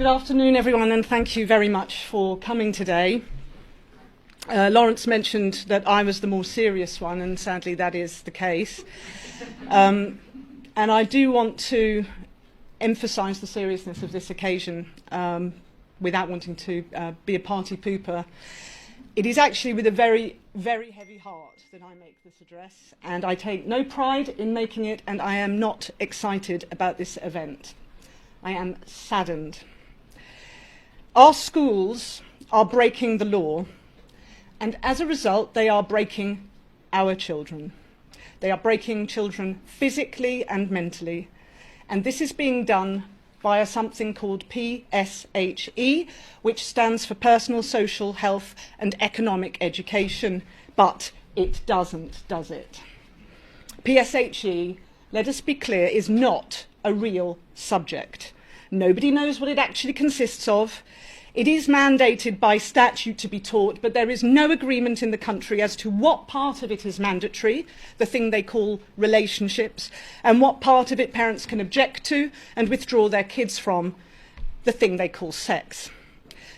Good afternoon, everyone, and thank you very much for coming today. Lawrence mentioned that I was the more serious one, and sadly that is the case. And I do want to emphasise the seriousness of this occasion without wanting to be a party pooper. It is actually with a very, very heavy heart that I make this address, and I take no pride in making it, and I am not excited about this event. I am saddened. Our schools are breaking the law, and as a result, they are breaking our children. They are breaking children physically and mentally, and this is being done via something called PSHE, which stands for Personal, Social, Health and Economic Education, but it doesn't, does it? PSHE, let us be clear, is not a real subject. Nobody knows what it actually consists of. It is mandated by statute to be taught, but there is no agreement in the country as to what part of it is mandatory, the thing they call relationships, and what part of it parents can object to and withdraw their kids from, the thing they call sex.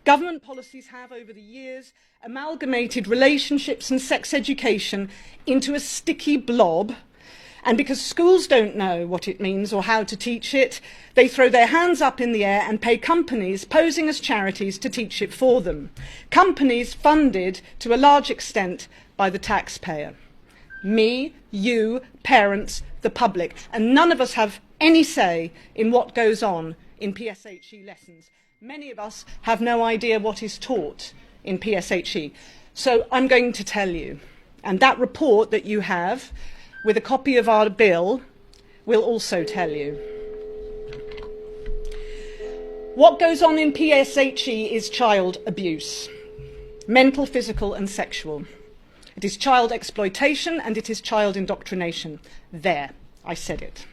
Government policies have, over the years, amalgamated relationships and sex education into a sticky blob. And because schools don't know what it means or how to teach it, they throw their hands up in the air and pay companies posing as charities to teach it for them. Companies funded to a large extent by the taxpayer. Me, you, parents, the public. And none of us have any say in what goes on in PSHE lessons. Many of us have no idea what is taught in PSHE. So I'm going to tell you. And that report that you have, with a copy of our bill, will also tell you. What goes on in PSHE is child abuse, mental, physical and sexual. It is child exploitation and it is child indoctrination. There, I said it.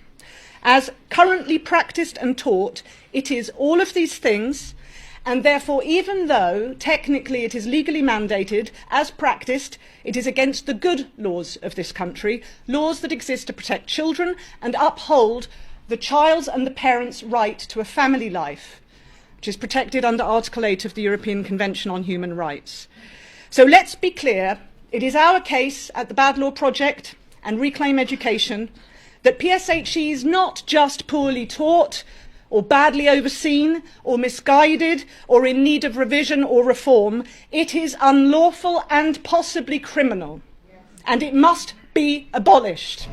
As currently practiced and taught, it is all of these things, and therefore, even though technically it is legally mandated, as practiced, it is against the good laws of this country, laws that exist to protect children and uphold the child's and the parent's right to a family life, which is protected under Article 8 of the European Convention on Human Rights. So let's be clear, it is our case at the Bad Law Project and Reclaim Education that PSHE is not just poorly taught, or badly overseen, or misguided, or in need of revision or reform. It is unlawful and possibly criminal, and it must be abolished.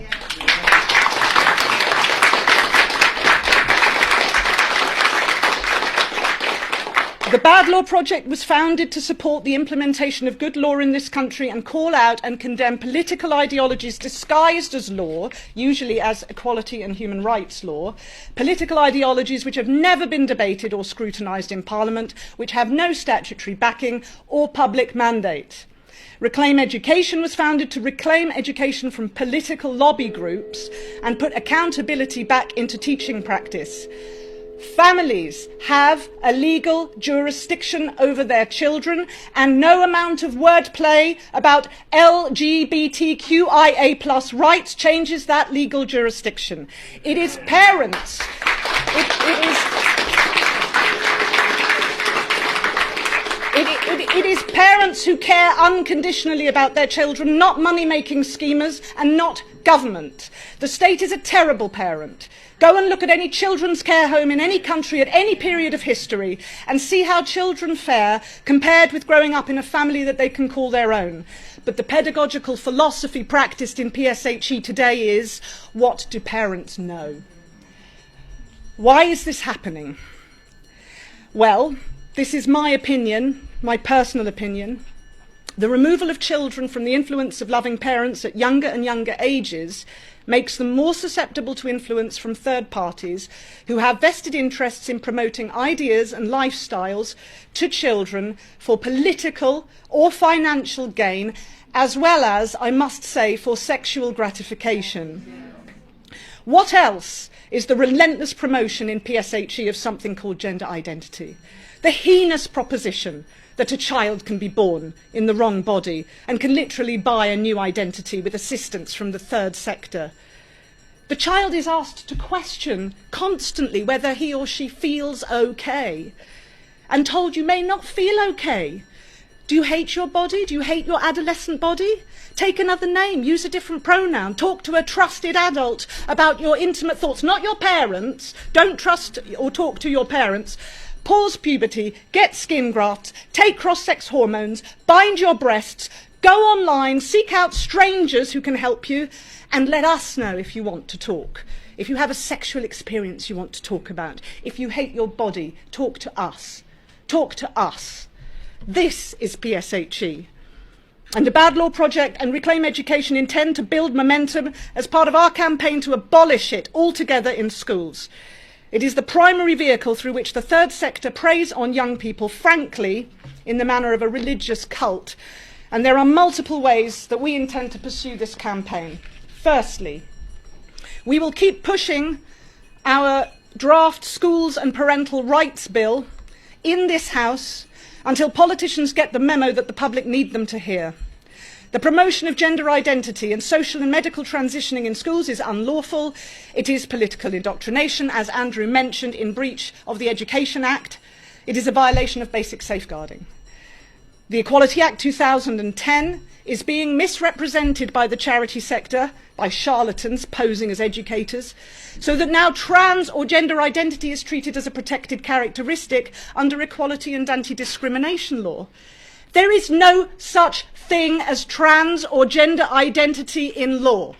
The Bad Law Project was founded to support the implementation of good law in this country and call out and condemn political ideologies disguised as law, usually as equality and human rights law, political ideologies which have never been debated or scrutinised in Parliament, which have no statutory backing or public mandate. Reclaim Education was founded to reclaim education from political lobby groups and put accountability back into teaching practice. Families have a legal jurisdiction over their children, and no amount of wordplay about LGBTQIA+ rights changes that legal jurisdiction. It is parents. It is parents who care unconditionally about their children, not money-making schemers and not government. The state is a terrible parent. Go and look at any children's care home in any country at any period of history and see how children fare compared with growing up in a family that they can call their own. But the pedagogical philosophy practiced in PSHE today is, what do parents know? Why is this happening? Well, this is my opinion, my personal opinion. The removal of children from the influence of loving parents at younger and younger ages makes them more susceptible to influence from third parties who have vested interests in promoting ideas and lifestyles to children for political or financial gain, as well as, I must say, for sexual gratification. What else is the relentless promotion in PSHE of something called gender identity? The heinous proposition that a child can be born in the wrong body and can literally buy a new identity with assistance from the third sector. The child is asked to question constantly whether he or she feels okay, and told you may not feel okay. Do you hate your body? Do you hate your adolescent body? Take another name, use a different pronoun, talk to a trusted adult about your intimate thoughts, not your parents. Don't trust or talk to your parents. Pause puberty, get skin grafts, take cross-sex hormones, bind your breasts, go online, seek out strangers who can help you, and let us know if you want to talk. If you have a sexual experience you want to talk about, if you hate your body, talk to us. Talk to us. This is PSHE. And the Bad Law Project and Reclaim Education intend to build momentum as part of our campaign to abolish it altogether in schools. It is the primary vehicle through which the third sector preys on young people, frankly, in the manner of a religious cult. And there are multiple ways that we intend to pursue this campaign. Firstly, we will keep pushing our draft Schools and Parental Rights Bill in this House until politicians get the memo that the public need them to hear. The promotion of gender identity and social and medical transitioning in schools is unlawful. It is political indoctrination, as Andrew mentioned, in breach of the Education Act. It is a violation of basic safeguarding. The Equality Act 2010 is being misrepresented by the charity sector, by charlatans posing as educators, so that now trans or gender identity is treated as a protected characteristic under equality and anti-discrimination law. There is no such thing as trans or gender identity in law.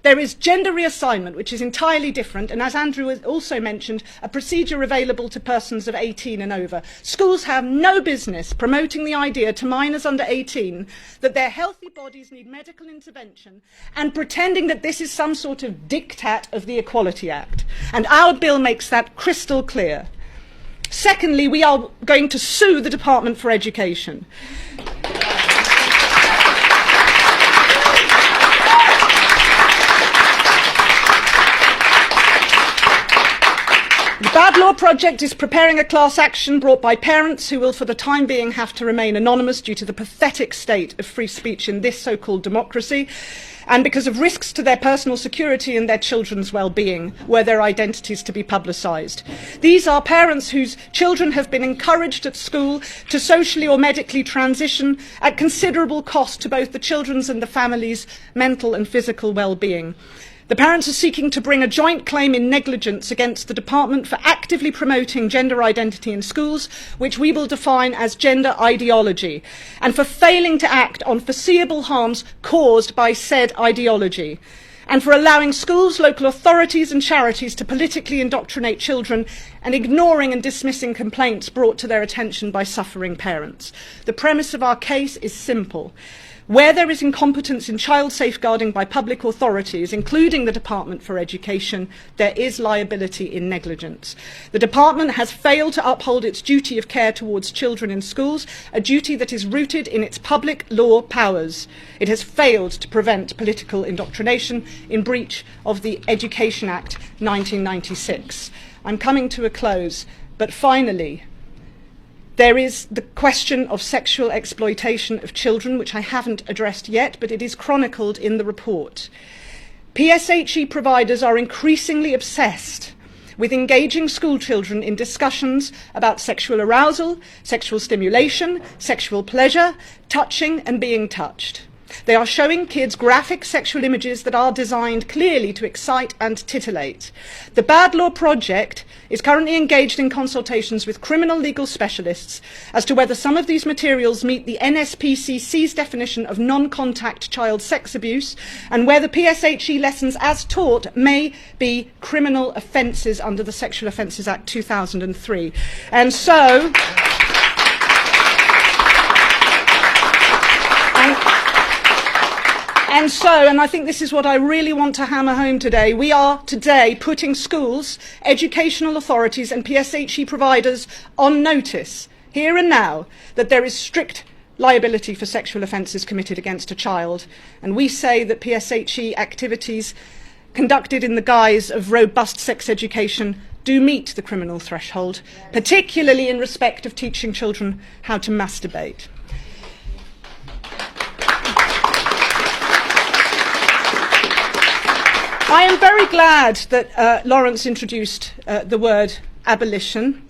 There is gender reassignment, which is entirely different, and as Andrew also mentioned, a procedure available to persons of 18 and over. Schools have no business promoting the idea to minors under 18 that their healthy bodies need medical intervention and pretending that this is some sort of diktat of the Equality Act. And our bill makes that crystal clear. Secondly, we are going to sue the Department for Education. The Bad Law Project is preparing a class action brought by parents who will for the time being have to remain anonymous due to the pathetic state of free speech in this so-called democracy, and because of risks to their personal security and their children's well-being were their identities to be publicised. These are parents whose children have been encouraged at school to socially or medically transition at considerable cost to both the children's and the family's mental and physical well-being. The parents are seeking to bring a joint claim in negligence against the department for actively promoting gender identity in schools, which we will define as gender ideology, and for failing to act on foreseeable harms caused by said ideology, and for allowing schools, local authorities and charities to politically indoctrinate children and ignoring and dismissing complaints brought to their attention by suffering parents. The premise of our case is simple. Where there is incompetence in child safeguarding by public authorities, including the Department for Education, there is liability in negligence. The Department has failed to uphold its duty of care towards children in schools, a duty that is rooted in its public law powers. It has failed to prevent political indoctrination in breach of the Education Act 1996. I'm coming to a close, but finally, there is the question of sexual exploitation of children, which I haven't addressed yet, but it is chronicled in the report. PSHE providers are increasingly obsessed with engaging school children in discussions about sexual arousal, sexual stimulation, sexual pleasure, touching and being touched. They are showing kids graphic sexual images that are designed clearly to excite and titillate. The Bad Law Project is currently engaged in consultations with criminal legal specialists as to whether some of these materials meet the NSPCC's definition of non-contact child sex abuse and whether PSHE lessons as taught may be criminal offences under the Sexual Offences Act 2003. And so... And I think this is what I really want to hammer home today. We are today putting schools, educational authorities and PSHE providers on notice, here and now, that there is strict liability for sexual offences committed against a child. And we say that PSHE activities conducted in the guise of robust sex education do meet the criminal threshold, particularly in respect of teaching children how to masturbate. I am very glad that Lawrence introduced the word abolition.